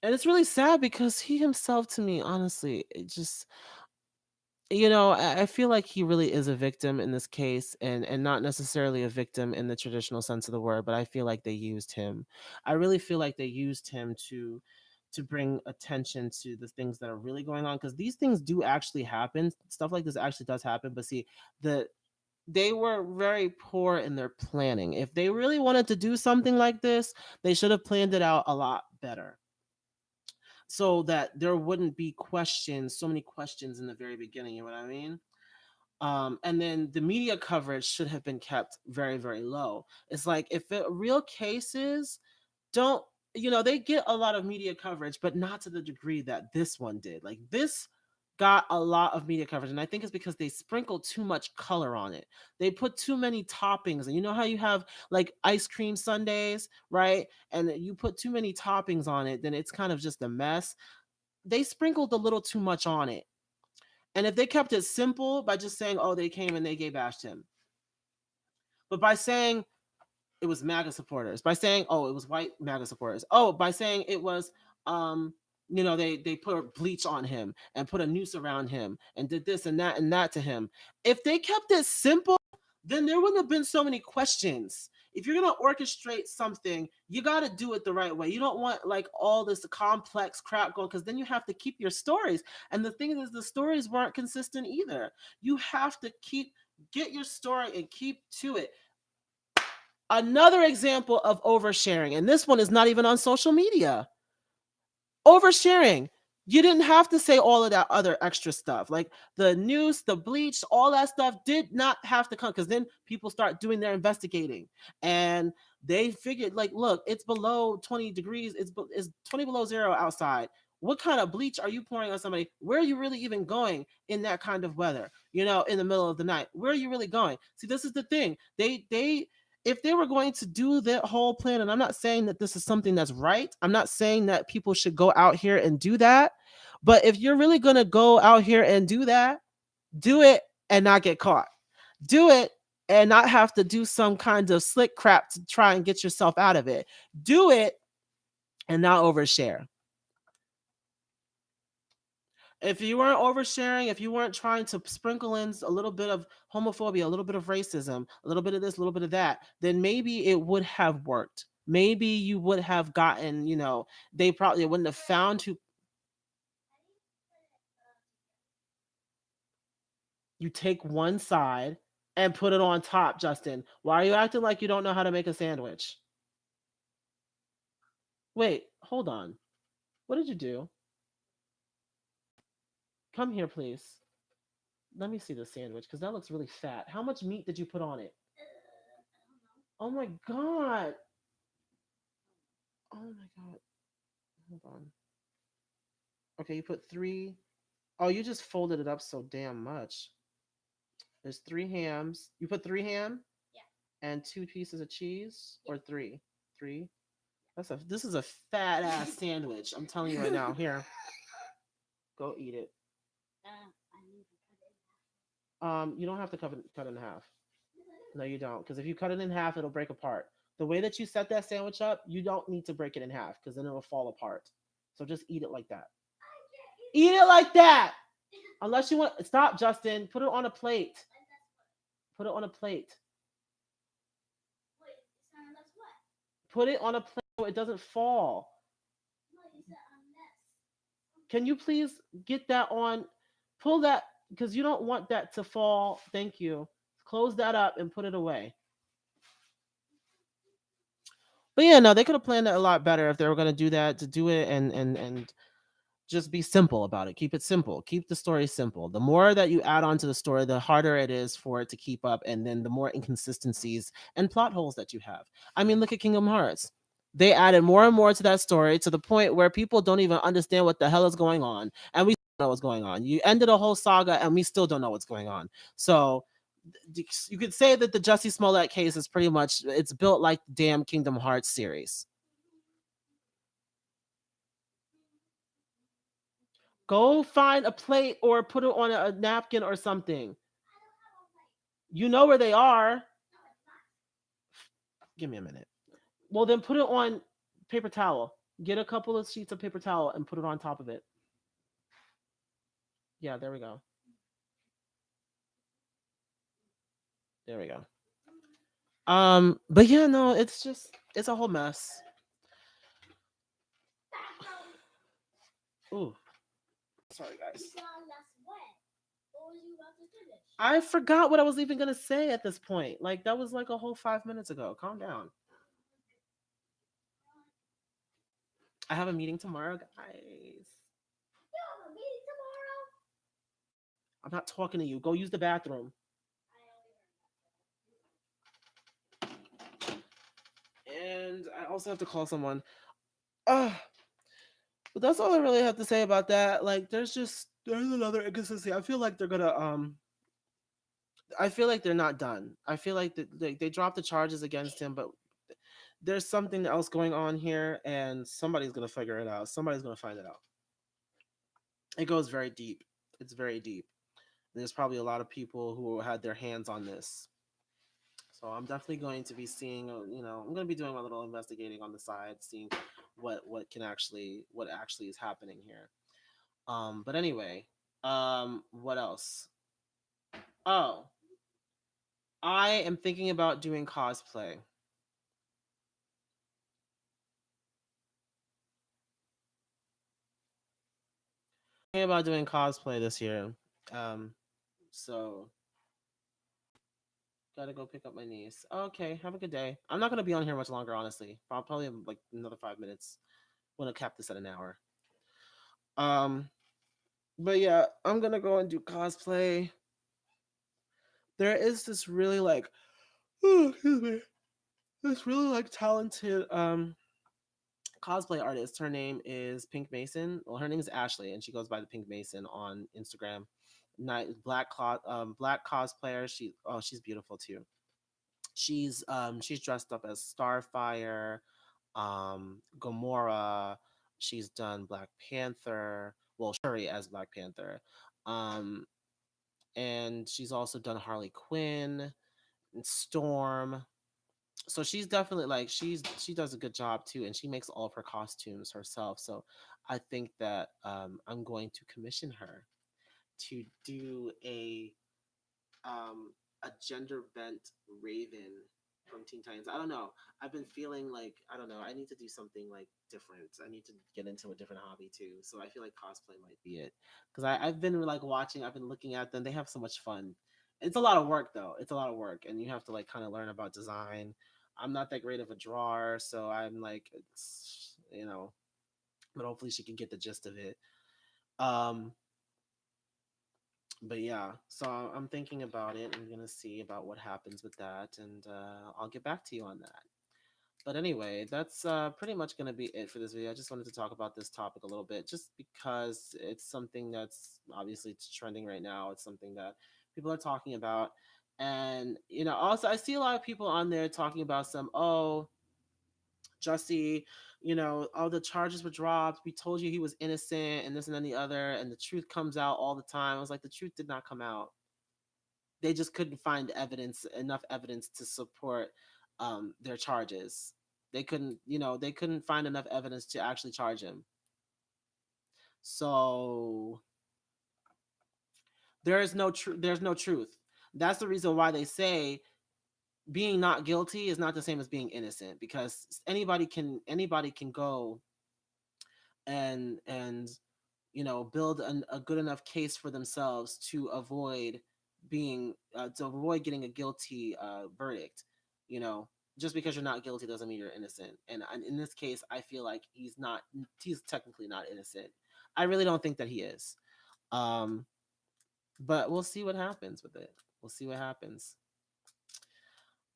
And it's really sad because he himself, to me, honestly, it just, I feel like he really is a victim in this case, and not necessarily a victim in the traditional sense of the word, but I feel like they used him. I really feel like they used him to bring attention to the things that are really going on, because these things do actually happen. Stuff like this actually does happen, but see, the they were very poor in their planning. If they really wanted to do something like this, they should have planned it out a lot better so that there wouldn't be questions, so many questions in the very beginning. You know what I mean? And then the media coverage should have been kept very, very low. It's like if real cases don't, they get a lot of media coverage, but not to the degree that this one did. Like this got a lot of media coverage, and I think it's because they sprinkled too much color on it. They put too many toppings, and you know how you have like ice cream sundaes, right? And you put too many toppings on it, then it's kind of just a mess. They sprinkled a little too much on it. And if they kept it simple by just saying, oh, they came and they gay bashed him, but by saying it was MAGA supporters, by saying, oh, it was white MAGA supporters, oh, by saying it was, um, they put bleach on him and put a noose around him and did this and that to him. If they kept it simple, then there wouldn't have been so many questions. If you're gonna orchestrate something, you gotta do it the right way. You don't want like all this complex crap going, because then you have to keep your stories. And the thing is, the stories weren't consistent either. You have to get your story and keep to it. Another example of oversharing, and this one is not even on social media. Oversharing. You didn't have to say all of that other extra stuff. Like the news, the bleach, all that stuff did not have to come, because then people start doing their investigating. And they figured, like, look, it's below 20 degrees. It's 20 below zero outside. What kind of bleach are you pouring on somebody? Where are you really even going in that kind of weather? In the middle of the night. Where are you really going? See, this is the thing. They if they were going to do that whole plan, and I'm not saying that this is something that's right, I'm not saying that people should go out here and do that, but if you're really going to go out here and do that, do it and not get caught. Do it and not have to do some kind of slick crap to try and get yourself out of it. Do it and not overshare. If you weren't oversharing, if you weren't trying to sprinkle in a little bit of homophobia, a little bit of racism, a little bit of this, a little bit of that, then maybe it would have worked. Maybe you would have gotten, they probably wouldn't have found who. You take one side and put it on top, Justin. Why are you acting like you don't know how to make a sandwich? Wait, hold on. What did you do? Come here, please. Let me see the sandwich, because that looks really fat. How much meat did you put on it? Oh my God. Oh my God. Hold on. Okay, you put three. Oh, you just folded it up so damn much. There's three hams. You put three ham? Yeah. And two pieces of cheese? Yeah. Or three? Three? This is a fat ass sandwich. I'm telling you right now. Here. Go eat it. You don't have to cut it in half. No, you don't. Because if you cut it in half, it'll break apart. The way that you set that sandwich up, you don't need to break it in half, because then it'll fall apart. So just eat it like that. Eat it like that. Unless you want. Stop, Justin. Put it on a plate. Put it on a plate. Put it on a plate so it doesn't fall. Can you please get that on? Pull that, because you don't want that to fall. Thank you. Close that up and put it away. But yeah, no, they could have planned it a lot better if they were going to do that, to do it and just be simple about it. Keep it simple. Keep the story simple. The more that you add on to the story, the harder it is for it to keep up, and then the more inconsistencies and plot holes that you have. I mean, look at Kingdom Hearts. They added more and more to that story, to the point where people don't even understand what the hell is going on, and we don't know what's going on. You ended a whole saga, and we still don't know what's going on. So you could say that the Jussie Smollett case is pretty much, it's built like the damn Kingdom Hearts series. Go find a plate or put it on a napkin or something. You know where they are. Give me a minute. Well, then put it on paper towel. Get a couple of sheets of paper towel and put it on top of it. Yeah, there we go. There we go. But yeah, no, it's a whole mess. Ooh. Sorry, guys. I forgot what I was even gonna say at this point. Like, that was like a whole 5 minutes ago. Calm down. I have a meeting tomorrow, guys. I'm not talking to you. Go use the bathroom. And I also have to call someone. Uh, but that's all I really have to say about that. Like, there's another inconsistency. I feel like they're not done. I feel like they dropped the charges against him, but there's something else going on here, and somebody's gonna figure it out. Somebody's gonna find it out. It goes very deep. It's very deep. There's probably a lot of people who had their hands on this. So I'm definitely going to be seeing, I'm going to be doing my little investigating on the side, seeing what actually is happening here. But anyway, what else? Oh, I am thinking about doing cosplay. Thinking about doing cosplay this year. Um, so gotta go pick up my niece. Okay, have a good day. I'm not gonna be on here much longer, honestly. Probably like another 5 minutes. I'm gonna cap this at an hour. Um, but yeah, I'm gonna go and do cosplay. There is this really like, oh, excuse me, this really like talented cosplay artist. Her name is Pink Mason. Well, her name is Ashley, and she goes by the Pink Mason on Instagram. Night black cosplayer. She's beautiful too. She's dressed up as Starfire, Gamora. She's done Black Panther. Well, Shuri as Black Panther. Um, and she's also done Harley Quinn and Storm. So she's definitely like she does a good job too, and she makes all of her costumes herself. So I think that I'm going to commission her to do a gender bent Raven from Teen Titans. I don't know. I've been feeling like I don't know. I need to do something like different. I need to get into a different hobby too. So I feel like cosplay might be it because I've been like watching. I've been looking at them. They have so much fun. It's a lot of work though. It's a lot of work, and you have to like kind of learn about design. I'm not that great of a drawer, so I'm like, but hopefully she can get the gist of it. Um, but yeah, so I'm thinking about it. I'm gonna see about what happens with that, and I'll get back to you on that. But anyway, that's pretty much gonna be it for this video. I just wanted to talk about this topic a little bit, just because it's something that's obviously it's trending right now. It's something that people are talking about, and also I see a lot of people on there talking about Jussie, all the charges were dropped. We told you he was innocent, and this and then the other, and the truth comes out all the time. I was like, the truth did not come out. They just couldn't find enough evidence to support their charges. They couldn't find enough evidence to actually charge him. So there's no truth. That's the reason why they say being not guilty is not the same as being innocent, because anybody can go and build a good enough case for themselves to avoid getting a guilty verdict. you know just because you're not guilty doesn't mean you're innocent, and in this case I feel like he's technically not innocent. I really don't think that he is. um but we'll see what happens with it. We'll see what happens.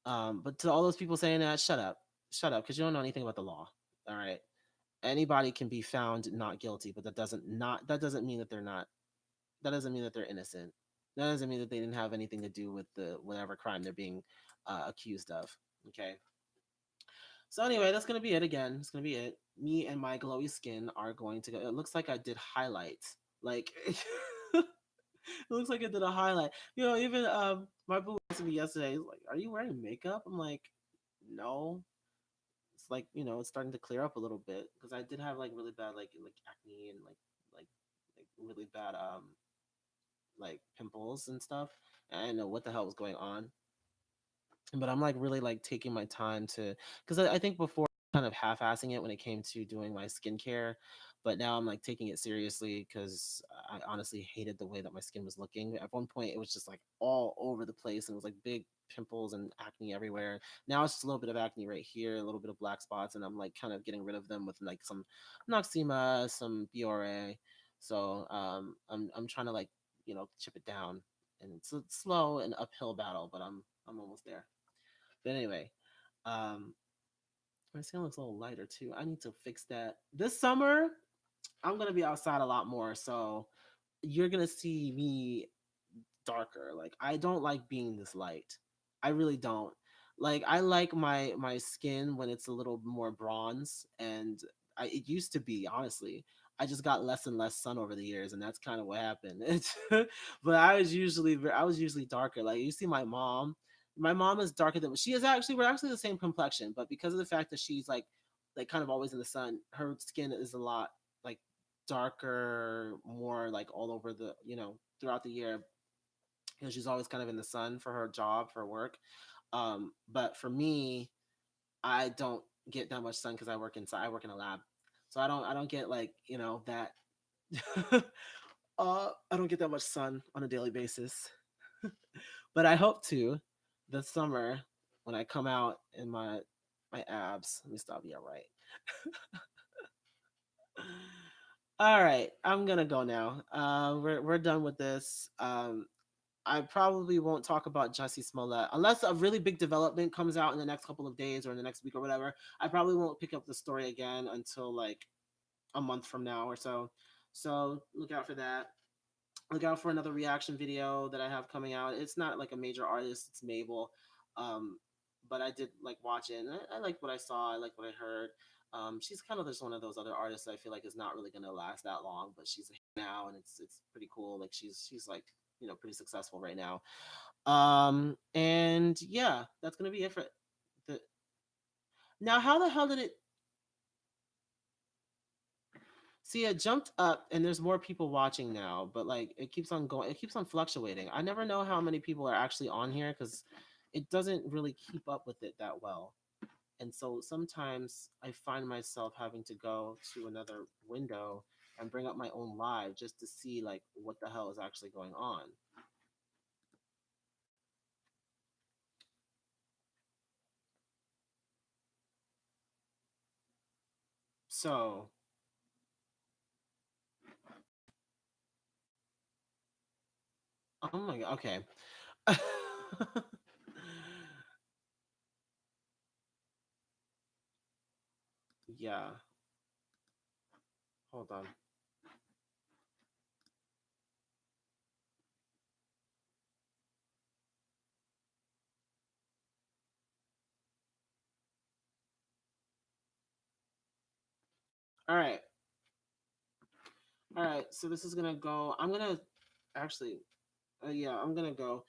But to all those people saying that, shut up, because you don't know anything about the law. All right, anybody can be found not guilty, but that doesn't mean that they're not. That doesn't mean that they're innocent. That doesn't mean that they didn't have anything to do with the whatever crime they're being accused of. Okay. So anyway, that's gonna be it again. It's gonna be it. Me and my glowy skin are going to go. It looks like I did highlights. Like it looks like I did a highlight. Even my boo asked me yesterday. He's like, "Are you wearing makeup?" I'm like, "No." It's like it's starting to clear up a little bit because I did have like really bad like acne and like like really bad like pimples and stuff. And I didn't know what the hell was going on, but I'm like really like taking my time to, because I think before kind of half-assing it when it came to doing my skincare, but now I'm like taking it seriously because I honestly hated the way that my skin was looking. At one point, it was just like all over the place and it was like big pimples and acne everywhere. Now it's just a little bit of acne right here, a little bit of black spots, and I'm like kind of getting rid of them with like some Noxema, some Biore. So I'm trying to like chip it down. And it's a slow and uphill battle, but I'm almost there. But anyway, um, my skin looks a little lighter too. I need to fix that. This summer, I'm gonna be outside a lot more, so you're gonna see me darker. Like I don't like being this light. I really don't. Like I like my skin when it's a little more bronze, and it used to be, honestly. I just got less and less sun over the years, and that's kind of what happened. But I was usually darker. Like you see my mom. My mom is darker than she is actually. We're actually the same complexion, but because of the fact that she's like kind of always in the sun, her skin is a lot like darker, more like all over the throughout the year, because she's always kind of in the sun for her job, for work. But for me, I don't get that much sun because I work inside. I work in a lab, so I don't get like that. I don't get that much sun on a daily basis. But I hope to this summer when I come out in my abs. Let me stop. Yeah, right. All right, I'm gonna go now. We're done with this. I probably won't talk about Jussie Smollett unless a really big development comes out in the next couple of days or in the next week or whatever. I probably won't pick up the story again until like a month from now or so. So look out for that. Look out for another reaction video that I have coming out. It's not like a major artist, it's Mabel. Um, but I did like watch it, and I liked what I saw. I liked what I heard. She's kind of just one of those other artists that I feel like is not really gonna last that long, but she's now, and it's pretty cool. Like she's like pretty successful right now. And yeah, that's gonna be it for the. Now, how the hell did it? See, it jumped up, and there's more people watching now, but like it keeps on going. It keeps on fluctuating. I never know how many people are actually on here because it doesn't really keep up with it that well. And so sometimes I find myself having to go to another window and bring up my own live just to see like what the hell is actually going on. So, oh my god, okay. Yeah, hold on. All right. All right. So this is going to go. I'm going to actually, yeah, I'm going to go.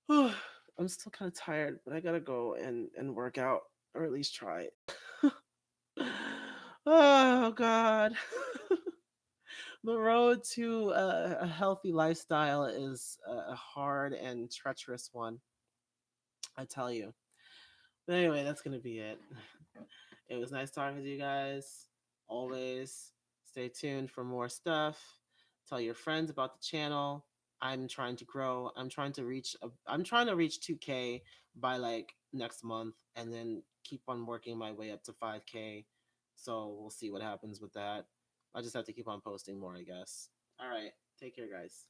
I'm still kind of tired, but I got to go and work out, or at least try it. Oh, God. The road to a healthy lifestyle is a hard and treacherous one, I tell you. But anyway, that's going to be it. It was nice talking to you guys. Always stay tuned for more stuff. Tell your friends about the channel. I'm trying to grow. I'm trying to reach 2K by like next month, and then keep on working my way up to 5K. So we'll see what happens with that. I just have to keep on posting more, I guess. All right. Take care, guys.